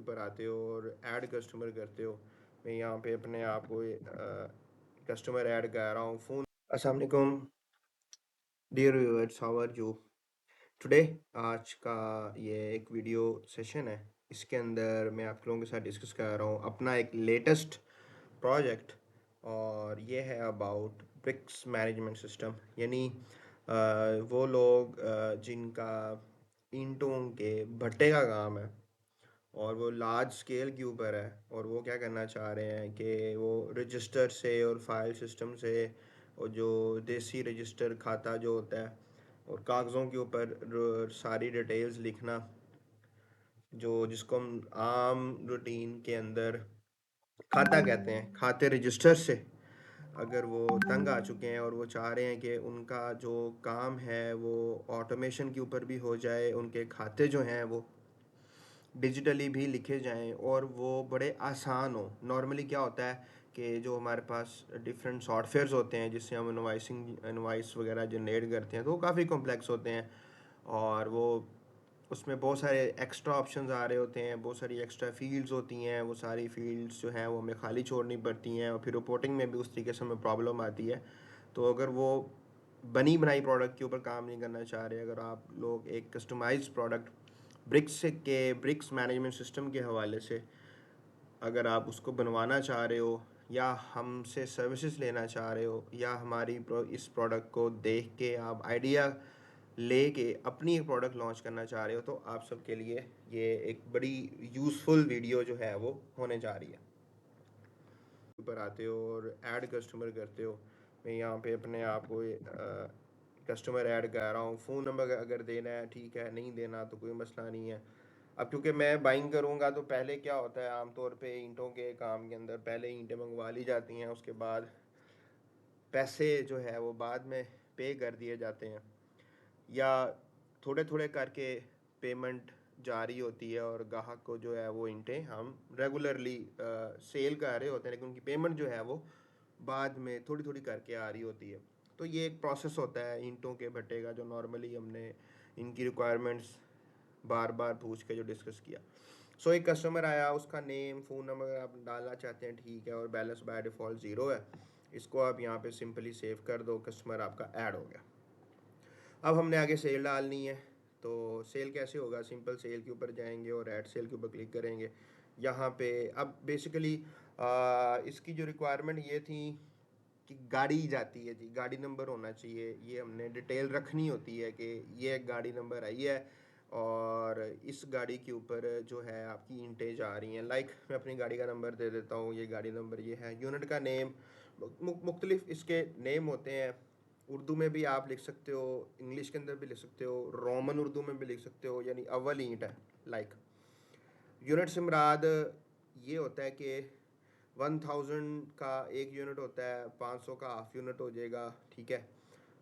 ऊपर आते हो और ऐड कस्टमर करते हो। मैं यहाँ पे अपने आप को कस्टमर ऐड कर रहा हूँ फ़ोन। अस्सलाम वालेकुम dear viewers, how are you today. आज का ये एक वीडियो सेशन है। इसके अंदर मैं आप लोगों के साथ डिस्कस कर रहा हूँ अपना एक लेटेस्ट प्रोजेक्ट, और ये है अबाउट ब्रिक्स मैनेजमेंट सिस्टम। यानी वो लोग जिनका ईंटों के भट्टे का काम है और वो लार्ज स्केल के ऊपर है, और वो क्या करना चाह रहे हैं कि वो रजिस्टर से और फाइल सिस्टम से और जो देसी रजिस्टर खाता जो होता है और कागज़ों के ऊपर सारी डिटेल्स लिखना, जो जिसको हम आम रूटीन के अंदर खाता कहते हैं, खाते रजिस्टर से अगर वो तंग आ चुके हैं और वो चाह रहे हैं कि उनका जो काम है वो ऑटोमेशन के ऊपर भी हो जाए, उनके खाते जो हैं वो डिजिटली भी लिखे जाएं और वो बड़े आसान हो। नॉर्मली क्या होता है कि जो हमारे पास डिफरेंट सॉफ्टवेयर्स होते हैं जिससे हम इनवाइस वगैरह जनरेट करते हैं, तो वो काफ़ी कॉम्प्लेक्स होते हैं और वो उसमें बहुत सारे एक्स्ट्रा ऑप्शंस आ रहे होते हैं, बहुत सारी एक्स्ट्रा फील्ड्स होती हैं। वो सारी फील्ड्स जो हैं वो हमें खाली छोड़नी पड़ती हैं और फिर रिपोर्टिंग में भी उस तरीके से हमें प्रॉब्लम आती है। तो अगर वो बनी बनाई प्रोडक्ट के ऊपर काम नहीं करना चाह रहे, अगर आप लोग एक customised product bricks management system के हवाले से अगर आप उसको बनवाना चाह रहे हो, या हमसे सर्विसेज लेना चाह रहे हो, या हमारी इस प्रोडक्ट को देख के आप आइडिया लेके अपनी एक प्रोडक्ट लॉन्च करना चाह रहे हो, तो आप सबके लिए ये एक बड़ी यूज़फुल वीडियो जो है वो होने जा रही है। ऊपर आते हो और ऐड कस्टमर करते हो। मैं यहाँ पे अपने आप को कस्टमर ऐड कर रहा हूँ। फ़ोन नंबर अगर देना है ठीक है, नहीं देना तो कोई मसला नहीं है। अब क्योंकि मैं बाइंग करूँगा तो पहले क्या होता है, आमतौर पे ईंटों के काम के अंदर पहले ईंटें मंगवा ली जाती हैं, उसके बाद पैसे जो है वो बाद में पे कर दिए जाते हैं, या थोड़े थोड़े करके पेमेंट जारी होती है और ग्राहक को जो है वो ईंटें हम रेगुलरली सेल कर रहे होते हैं, लेकिन उनकी पेमेंट जो है वो बाद में थोड़ी थोड़ी करके आ रही होती है। तो ये एक प्रोसेस होता है ईंटों के भट्टे का, जो नॉर्मली हमने इनकी रिक्वायरमेंट्स बार बार पूछ के जो डिस्कस किया। सो एक कस्टमर आया, उसका नेम फ़ोन नंबर आप डालना चाहते हैं ठीक है, और बैलेंस बाय डिफ़ॉल्ट ज़ीरो है। इसको आप यहाँ पे सिंपली सेव कर दो, कस्टमर आपका ऐड हो गया। अब हमने आगे सेल डालनी है, तो सेल कैसे होगा, सिंपल सेल के ऊपर जाएंगे और ऐड सेल के ऊपर क्लिक करेंगे। यहाँ पे अब बेसिकली इसकी जो रिक्वायरमेंट ये थी कि गाड़ी जाती है जी, गाड़ी नंबर होना चाहिए, ये हमने डिटेल रखनी होती है कि ये एक गाड़ी नंबर आई है और इस गाड़ी के ऊपर जो है आपकी ईंटें जा रही हैं। लाइक मैं अपनी गाड़ी का नंबर दे देता हूँ, ये गाड़ी नंबर ये है। यूनिट का नेम, मुख्तलिफ इसके नेम होते हैं। उर्दू में भी आप लिख सकते हो, इंग्लिश के अंदर भी लिख सकते हो, रोमन उर्दू में भी लिख सकते हो, यानी अव्वल ईंट है। लाइक यूनिट से मुराद ये होता है कि 1000 का एक यूनिट होता है, 500 का हाफ यूनिट हो जाएगा, ठीक है।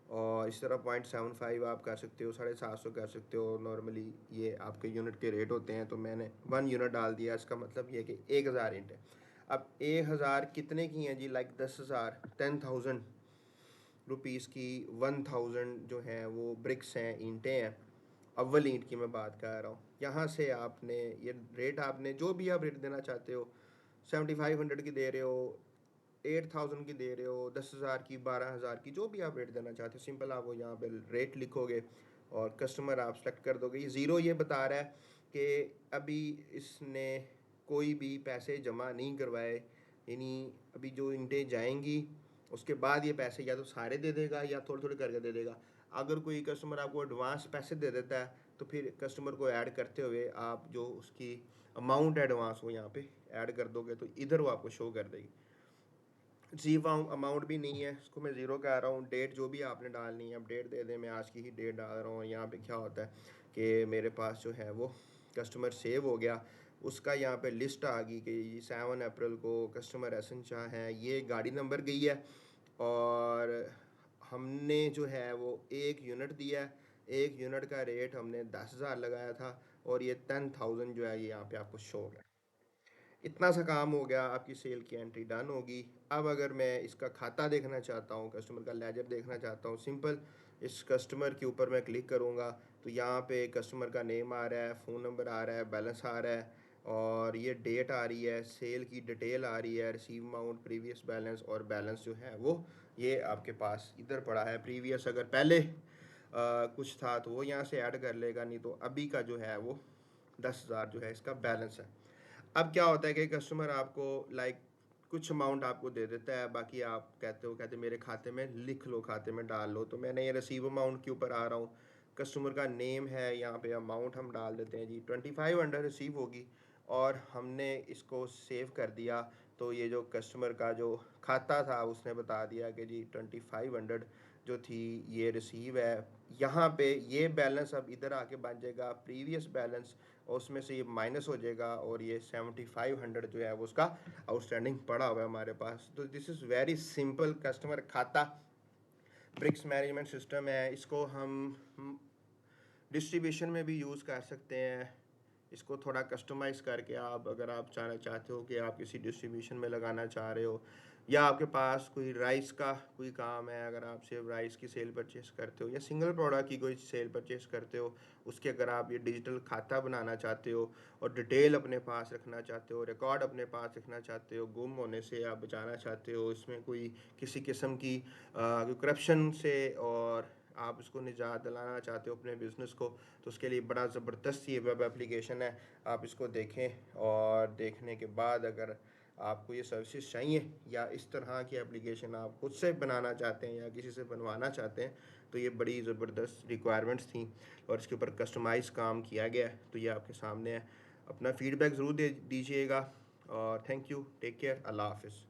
और इस तरह 0.75 आप कर सकते हो, 750 कर सकते हो। नॉर्मली ये आपके यूनिट के रेट होते हैं, तो मैंने 1 यूनिट डाल दिया। इसका मतलब ये है कि 1000 ईंट है। अब 1000 कितने की हैं जी, लाइक 10,000, 10,000 रुपीज़ की 1000 जो हैं वो ब्रिक्स हैं, ईंटें हैं। अव्वल ईंट की मैं बात कर रहा हूँ। यहाँ से आपने ये रेट, आपने जो भी आप रेट देना चाहते हो, 7500 की दे रहे हो, 8000 की दे रहे हो, 10,000 की, 12,000 की, जो भी आप रेट देना चाहते हो, सिंपल आप वो यहाँ पे रेट लिखोगे और कस्टमर आप सेलेक्ट कर दोगे। ये ज़ीरो ये बता रहा है कि अभी इसने कोई भी पैसे जमा नहीं करवाए, यानी अभी जो ईंटें जाएंगी उसके बाद ये पैसे या तो सारे दे देगा या थोड़े थोड़े करके दे देगा। अगर कोई कस्टमर आपको एडवांस पैसे दे देता है तो फिर कस्टमर को ऐड करते हुए आप जो उसकी अमाउंट एडवांस हो यहाँ पे ऐड कर दोगे, तो इधर वो आपको शो कर देगी। ज़ीरो अमाउंट भी नहीं है, इसको मैं ज़ीरो कह रहा हूँ। डेट जो भी आपने डालनी है, अब डेट दे दें, मैं आज की ही डेट डाल रहा हूँ। यहाँ पे क्या होता है कि मेरे पास जो है वो कस्टमर सेव हो गया, उसका यहाँ पे लिस्ट आ गई कि 7 अप्रैल को कस्टमर एहसन शाह है, ये गाड़ी नंबर गई है और हमने जो है वो एक यूनिट दिया है। एक यूनिट का रेट हमने 10,000 लगाया था और ये 10,000 जो है ये यहाँ पे आपको शो हो गया। इतना सा काम हो गया, आपकी सेल की एंट्री डन होगी। अब अगर मैं इसका खाता देखना चाहता हूँ, कस्टमर का लेजर देखना चाहता हूँ, सिंपल इस कस्टमर के ऊपर मैं क्लिक करूँगा तो यहाँ पे कस्टमर का नेम आ रहा है, फ़ोन नंबर आ रहा है, बैलेंस आ रहा है और ये डेट आ रही है, सेल की डिटेल आ रही है, रिसीव अमाउंट, प्रीवियस बैलेंस और बैलेंस जो है वो ये आपके पास इधर पड़ा है। प्रीवियस अगर पहले कुछ था तो वो यहाँ से ऐड कर लेगा, नहीं तो अभी का जो है वो 10,000 जो है इसका बैलेंस है। अब क्या होता है कि कस्टमर आपको लाइक कुछ अमाउंट आपको दे देता है, बाकी आप कहते मेरे खाते में लिख लो, खाते में डाल लो। तो मैंने ये रिसीव अमाउंट के ऊपर आ रहा हूँ, कस्टमर का नेम है, यहाँ पे अमाउंट हम डाल देते हैं जी 2500 रिसीव होगी, और हमने इसको सेव कर दिया। तो ये जो कस्टमर का जो खाता था उसने बता दिया कि जी 2500 जो थी ये रिसीव है। यहाँ पे ये बैलेंस अब इधर आके बन जाएगा प्रीवियस बैलेंस, और उसमें से ये माइनस हो जाएगा, और ये 7500 जो है वो उसका आउटस्टैंडिंग पड़ा हुआ है हमारे पास। तो this is very simple customer खाता ब्रिक्स मैनेजमेंट सिस्टम है। इसको हम डिस्ट्रीब्यूशन में भी यूज़ कर सकते हैं। इसको थोड़ा कस्टमाइज़ करके आप अगर आप चाहते हो कि आप किसी डिस्ट्रीब्यूशन में लगाना चाह रहे हो, या आपके पास कोई राइस का कोई काम है, अगर आप सिर्फ राइस की सेल परचेस करते हो या सिंगल प्रोडक्ट की कोई सेल परचेस करते हो, उसके अगर आप ये डिजिटल खाता बनाना चाहते हो और डिटेल अपने पास रखना चाहते हो, रिकॉर्ड अपने पास रखना चाहते हो, गुम होने से आप बचाना चाहते हो, इसमें कोई किसी किस्म की करप्शन से और आप इसको निजात दिलाना चाहते हो अपने बिज़नेस को, तो उसके लिए बड़ा ज़बरदस्त ये वेब एप्लीकेशन है। आप इसको देखें, और देखने के बाद अगर आपको ये सर्विसेज चाहिए या इस तरह की एप्लीकेशन आप खुद से बनाना चाहते हैं या किसी से बनवाना चाहते हैं, तो ये बड़ी ज़बरदस्त रिक्वायरमेंट्स थी और इसके ऊपर कस्टमाइज़ काम किया गया है। तो ये आपके सामने है, अपना फ़ीडबैक ज़रूर दे दीजिएगा, और थैंक यू, टेक केयर, अल्लाह हाफ़िज़।